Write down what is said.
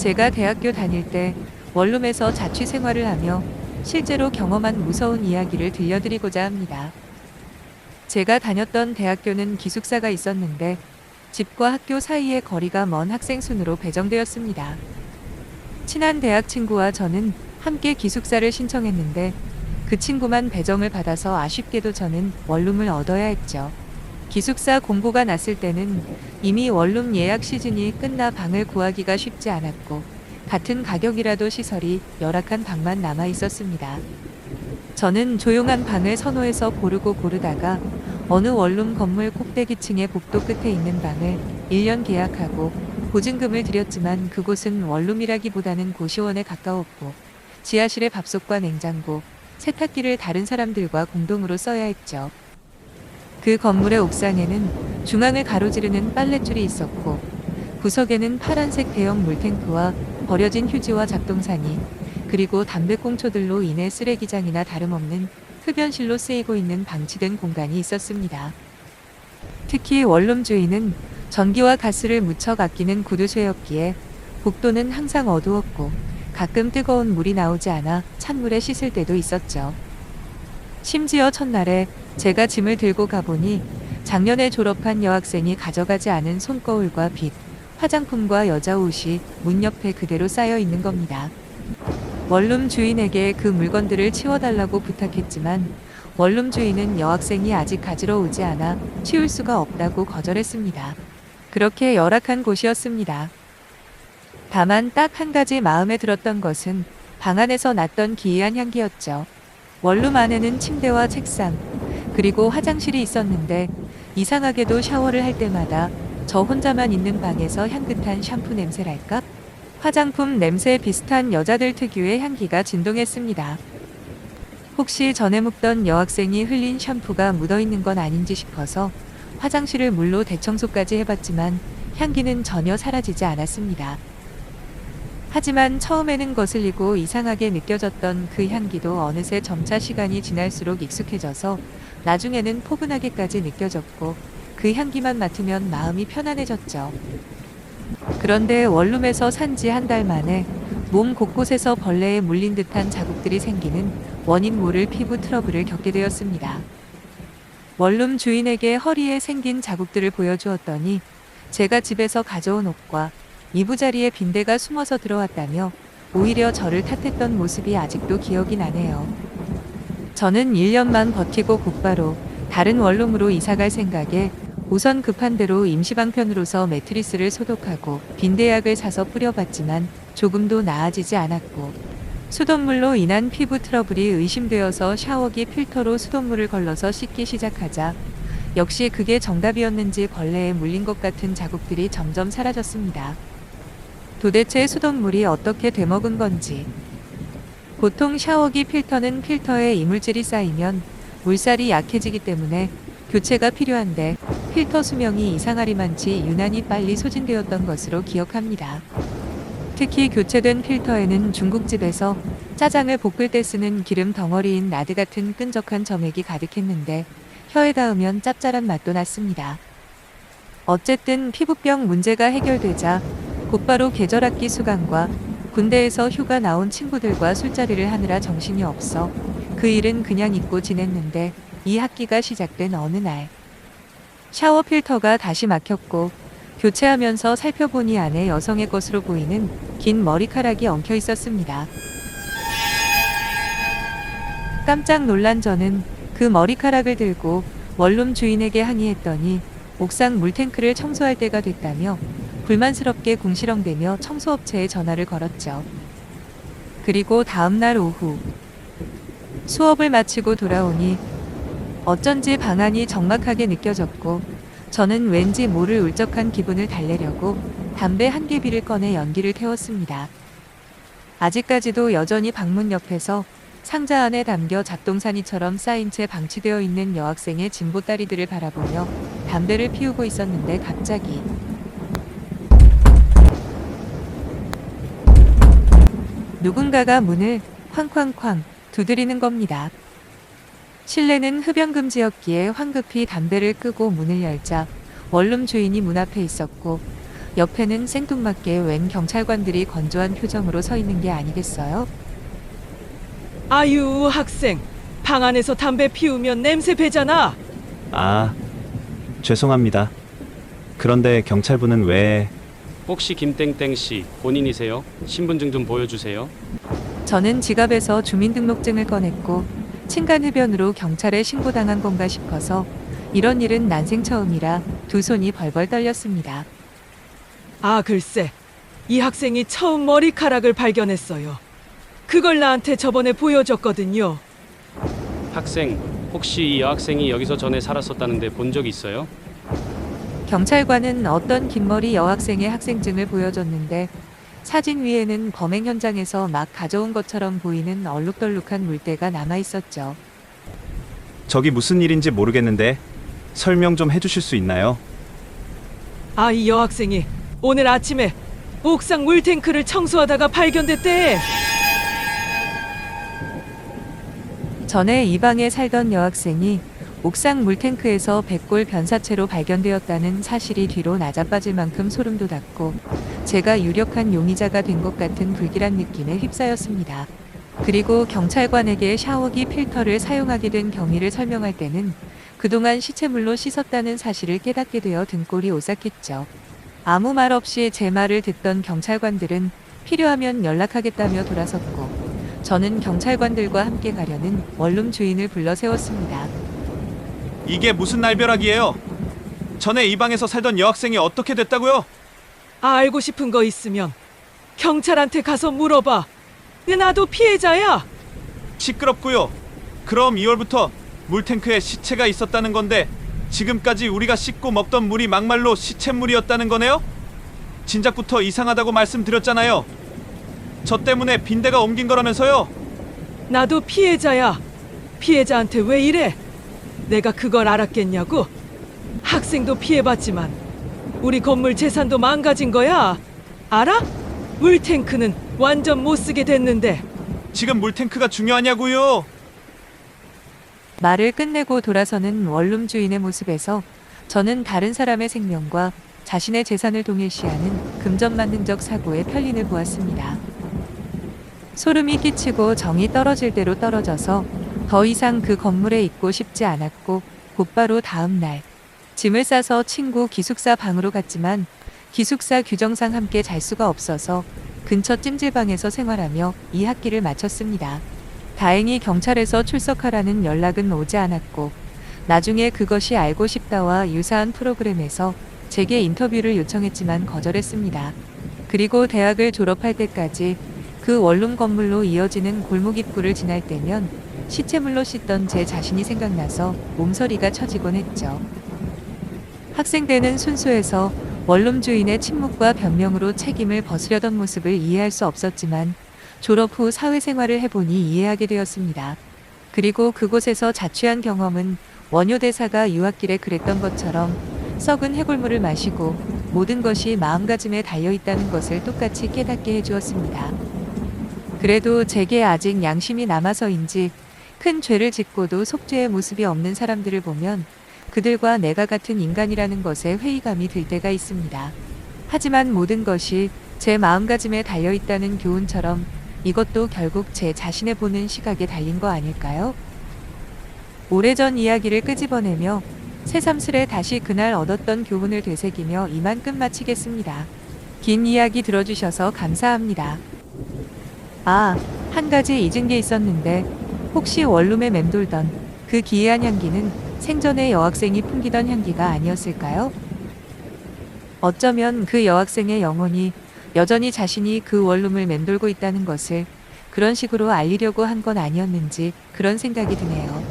제가 대학교 다닐 때 원룸에서 자취 생활을 하며 실제로 경험한 무서운 이야기를 들려드리고자 합니다. 제가 다녔던 대학교는 기숙사가 있었는데 집과 학교 사이의 거리가 먼 학생 순으로 배정되었습니다. 친한 대학 친구와 저는 함께 기숙사를 신청했는데 그 친구만 배정을 받아서 아쉽게도 저는 원룸을 얻어야 했죠. 기숙사 공고가 났을 때는 이미 원룸 예약 시즌이 끝나 방을 구하기가 쉽지 않았고 같은 가격이라도 시설이 열악한 방만 남아 있었습니다. 저는 조용한 방을 선호해서 고르다가 어느 원룸 건물 꼭대기층의 복도 끝에 있는 방을 1년 계약하고 보증금을 들였지만 그곳은 원룸이라기보다는 고시원에 가까웠고 지하실에 밥솥과 냉장고, 세탁기를 다른 사람들과 공동으로 써야 했죠. 그 건물의 옥상에는 중앙을 가로지르는 빨랫줄이 있었고 구석에는 파란색 대형 물탱크와 버려진 휴지와 잡동사니 그리고 담배꽁초들로 인해 쓰레기장이나 다름없는 흡연실로 쓰이고 있는 방치된 공간이 있었습니다. 특히 원룸 주인은 전기와 가스를 무척 아끼는 구두쇠였기에 복도는 항상 어두웠고 가끔 뜨거운 물이 나오지 않아 찬물에 씻을 때도 있었죠. 심지어 첫날에 제가 짐을 들고 가보니 작년에 졸업한 여학생이 가져가지 않은 손거울과 빗, 화장품과 여자 옷이 문 옆에 그대로 쌓여 있는 겁니다. 원룸 주인에게 그 물건들을 치워달라고 부탁했지만 원룸 주인은 여학생이 아직 가지러 오지 않아 치울 수가 없다고 거절했습니다. 그렇게 열악한 곳이었습니다. 다만 딱 한 가지 마음에 들었던 것은 방 안에서 났던 기이한 향기였죠. 원룸 안에는 침대와 책상, 그리고 화장실이 있었는데 이상하게도 샤워를 할 때마다 저 혼자만 있는 방에서 향긋한 샴푸 냄새랄까? 화장품 냄새 비슷한 여자들 특유의 향기가 진동했습니다. 혹시 전에 묵던 여학생이 흘린 샴푸가 묻어있는 건 아닌지 싶어서 화장실을 물로 대청소까지 해봤지만 향기는 전혀 사라지지 않았습니다. 하지만 처음에는 거슬리고 이상하게 느껴졌던 그 향기도 어느새 점차 시간이 지날수록 익숙해져서 나중에는 포근하게까지 느껴졌고 그 향기만 맡으면 마음이 편안해졌죠. 그런데 원룸에서 산지 한 달 만에 몸 곳곳에서 벌레에 물린 듯한 자국들이 생기는 원인 모를 피부 트러블을 겪게 되었습니다. 원룸 주인에게 허리에 생긴 자국들을 보여주었더니 제가 집에서 가져온 옷과 이부자리에 빈대가 숨어서 들어왔다며 오히려 저를 탓했던 모습이 아직도 기억이 나네요. 저는 1년만 버티고 곧바로 다른 원룸으로 이사갈 생각에 우선 급한 대로 임시방편으로서 매트리스를 소독하고 빈대약을 사서 뿌려봤지만 조금도 나아지지 않았고 수돗물로 인한 피부 트러블이 의심되어서 샤워기 필터로 수돗물을 걸러서 씻기 시작하자 역시 그게 정답이었는지 벌레에 물린 것 같은 자국들이 점점 사라졌습니다. 도대체 수돗물이 어떻게 되먹은 건지. 보통 샤워기 필터는 필터에 이물질이 쌓이면 물살이 약해지기 때문에 교체가 필요한데 필터 수명이 이상하리만치 유난히 빨리 소진되었던 것으로 기억합니다. 특히 교체된 필터에는 중국집에서 짜장을 볶을 때 쓰는 기름 덩어리인 라드 같은 끈적한 점액이 가득했는데 혀에 닿으면 짭짤한 맛도 났습니다. 어쨌든 피부병 문제가 해결되자 곧바로 계절학기 수강과 군대에서 휴가 나온 친구들과 술자리를 하느라 정신이 없어 그 일은 그냥 잊고 지냈는데 이 학기가 시작된 어느 날 샤워 필터가 다시 막혔고 교체하면서 살펴보니 안에 여성의 것으로 보이는 긴 머리카락이 엉켜 있었습니다. 깜짝 놀란 저는 그 머리카락을 들고 원룸 주인에게 항의했더니 옥상 물탱크를 청소할 때가 됐다며 불만스럽게 궁시렁대며 청소업체에 전화를 걸었죠. 그리고 다음날 오후 수업을 마치고 돌아오니 어쩐지 방안이 적막하게 느껴졌고 저는 왠지 모를 울적한 기분을 달래려고 담배 한 개비를 꺼내 연기를 태웠습니다. 아직까지도 여전히 방문 옆에서 상자 안에 담겨 잡동사니처럼 쌓인 채 방치되어 있는 여학생의 진보다리들을 바라보며 담배를 피우고 있었는데 갑자기 누군가가 문을 쾅쾅쾅 두드리는 겁니다. 실내는 흡연금지였기에 황급히 담배를 끄고 문을 열자 원룸 주인이 문 앞에 있었고 옆에는 생뚱맞게 웬 경찰관들이 건조한 표정으로 서 있는 게 아니겠어요? 아유, 학생. 방 안에서 담배 피우면 냄새 배잖아. 아, 죄송합니다. 그런데 경찰분은 왜... 혹시 김땡땡 씨 본인이세요? 신분증 좀 보여주세요. 저는 지갑에서 주민등록증을 꺼냈고 층간흡연으로 경찰에 신고당한 건가 싶어서 이런 일은 난생 처음이라 두 손이 벌벌 떨렸습니다. 아, 글쎄. 이 학생이 처음 머리카락을 발견했어요. 그걸 나한테 저번에 보여줬거든요. 학생, 혹시 이 여학생이 여기서 전에 살았었다는데 본 적 있어요? 경찰관은 어떤 긴머리 여학생의 학생증을 보여줬는데 사진 위에는 범행 현장에서 막 가져온 것처럼 보이는 얼룩덜룩한 물때가 남아 있었죠. 저기 무슨 일인지 모르겠는데 설명 좀 해주실 수 있나요? 아, 이 여학생이 오늘 아침에 옥상 물탱크를 청소하다가 발견됐대. 전에 이 방에 살던 여학생이 옥상 물탱크에서 백골 변사체로 발견되었다는 사실이 뒤로 낮아빠질 만큼 소름 돋았고 제가 유력한 용의자가 된 것 같은 불길한 느낌에 휩싸였습니다. 그리고 경찰관에게 샤워기 필터를 사용하게 된 경위를 설명할 때는 그동안 시체물로 씻었다는 사실을 깨닫게 되어 등골이 오싹했죠. 아무 말 없이 제 말을 듣던 경찰관들은 필요하면 연락하겠다며 돌아섰고 저는 경찰관들과 함께 가려는 원룸 주인을 불러 세웠습니다. 이게 무슨 날벼락이에요? 전에 이 방에서 살던 여학생이 어떻게 됐다고요? 알고 싶은 거 있으면 경찰한테 가서 물어봐. 나도 피해자야. 시끄럽고요. 그럼 2월부터 물탱크에 시체가 있었다는 건데 지금까지 우리가 씻고 먹던 물이 막말로 시쳇물이었다는 거네요? 진작부터 이상하다고 말씀드렸잖아요. 저 때문에 빈대가 옮긴 거라면서요? 나도 피해자야. 피해자한테 왜 이래? 내가 그걸 알았겠냐고? 학생도 피해봤지만 우리 건물 재산도 망가진 거야. 알아? 물탱크는 완전 못 쓰게 됐는데. 지금 물탱크가 중요하냐고요? 말을 끝내고 돌아서는 원룸 주인의 모습에서 저는 다른 사람의 생명과 자신의 재산을 동일시하는 금전만능적 사고의 편린을 보았습니다. 소름이 끼치고 정이 떨어질 대로 떨어져서 더 이상 그 건물에 있고 싶지 않았고 곧바로 다음 날 짐을 싸서 친구 기숙사 방으로 갔지만 기숙사 규정상 함께 잘 수가 없어서 근처 찜질방에서 생활하며 2학기를 마쳤습니다. 다행히 경찰에서 출석하라는 연락은 오지 않았고 나중에 그것이 알고 싶다와 유사한 프로그램에서 제게 인터뷰를 요청했지만 거절했습니다. 그리고 대학을 졸업할 때까지 그 원룸 건물로 이어지는 골목 입구를 지날 때면 시체물로 씻던 제 자신이 생각나서 몸서리가 쳐지곤 했죠. 학생 때는 순수해서 원룸 주인의 침묵과 변명으로 책임을 벗으려던 모습을 이해할 수 없었지만 졸업 후 사회생활을 해보니 이해하게 되었습니다. 그리고 그곳에서 자취한 경험은 원효 대사가 유학길에 그랬던 것처럼 썩은 해골물을 마시고 모든 것이 마음가짐에 달려있다는 것을 똑같이 깨닫게 해주었습니다. 그래도 제게 아직 양심이 남아서인지 큰 죄를 짓고도 속죄의 모습이 없는 사람들을 보면 그들과 내가 같은 인간이라는 것에 회의감이 들 때가 있습니다. 하지만 모든 것이 제 마음가짐에 달려있다는 교훈처럼 이것도 결국 제 자신의 보는 시각에 달린 거 아닐까요? 오래전 이야기를 끄집어내며 새삼스레 다시 그날 얻었던 교훈을 되새기며 이만 끝마치겠습니다. 긴 이야기 들어주셔서 감사합니다. 아, 한 가지 잊은 게 있었는데 혹시 원룸에 맴돌던 그 기이한 향기는 생전에 여학생이 풍기던 향기가 아니었을까요? 어쩌면 그 여학생의 영혼이 여전히 자신이 그 원룸을 맴돌고 있다는 것을 그런 식으로 알리려고 한 건 아니었는지 그런 생각이 드네요.